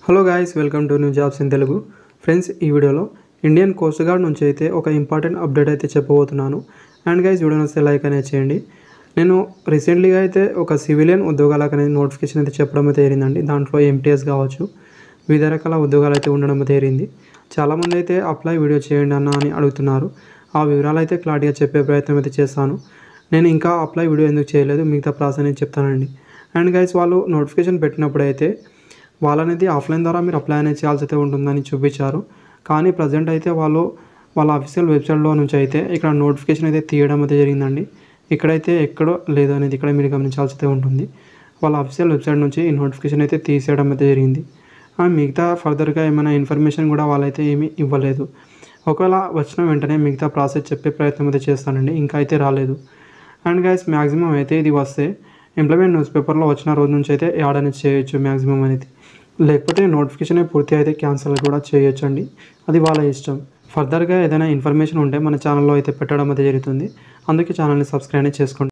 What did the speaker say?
Hello guys, welcome to new jobs in Telugu. Friends, ఈ వీడియోలో Indian coast guard నుంచి అయితే ఒక ఇంపార్టెంట్ అప్డేట్ అయితే చెప్పబోతున్నాను. అండ్ గైస్, వీడియో నచ్చితే లైక్ అనేది చేయండి. నేను రీసెంట్లీగా అయితే ఒక సివిలియన్ ఉద్యోగాలకు అనేది నోటిఫికేషన్ అయితే చెప్పడం అయితే జరిగిందండి. దాంట్లో ఎంటీఎస్ కావచ్చు, వివిధ రకాల ఉద్యోగాలు అయితే ఉండడం అయితే జరిగింది. చాలామంది అయితే అప్లై వీడియో చేయండి అన్న అని అడుగుతున్నారు. ఆ వివరాలు అయితే క్లారిటీగా చెప్పే ప్రయత్నం అయితే చేస్తాను. నేను ఇంకా అప్లై వీడియో ఎందుకు చేయలేదు, మిగతా ప్రాసెస్ అనేది చెప్తానండి. అండ్ గైస్, వాళ్ళు నోటిఫికేషన్ పెట్టినప్పుడు అయితే వాళ్ళనేది ఆఫ్లైన్ ద్వారా మీరు అప్లై అనేది చేయాల్సి అయితే ఉంటుందని చూపించారు. కానీ ప్రజెంట్ అయితే వాళ్ళ అఫీషియల్ వెబ్సైట్లో నుంచి అయితే ఇక్కడ నోటిఫికేషన్ అయితే తీయడం అయితే జరిగిందండి. ఇక్కడైతే ఎక్కడో లేదు అనేది ఇక్కడ మీరు గమనించాల్సి అయితే ఉంటుంది. వాళ్ళ అఫీషియల్ వెబ్సైట్ నుంచి ఈ నోటిఫికేషన్ అయితే తీసేయడం అయితే జరిగింది. మిగతా ఫర్దర్గా ఏమైనా ఇన్ఫర్మేషన్ కూడా వాళ్ళైతే ఏమీ ఇవ్వలేదు. ఒకవేళ వచ్చిన వెంటనే మిగతా ప్రాసెస్ చెప్పే ప్రయత్నం అయితే చేస్తానండి. ఇంకా అయితే రాలేదు. అండ్ గైస్, మ్యాక్సిమం అయితే ఇది వస్తే ఎంప్లాయ్మెంట్ న్యూస్ పేపర్లో వచ్చిన రోజు నుంచి అయితే యాడ్ అనేది చేయొచ్చు మ్యాక్సిమం అనేది. లేకపోతే నోటిఫికేషన్ పూర్తి అయితే క్యాన్సిల్ కూడా చేయొచ్చు అండి. అది వాళ్ళ ఇష్టం. ఫర్దర్గా ఏదైనా ఇన్ఫర్మేషన్ ఉంటే మన ఛానల్లో అయితే పెట్టడం అయితే జరుగుతుంది. అందుకే ఛానల్ని సబ్స్క్రైబ్ చేసుకోండి.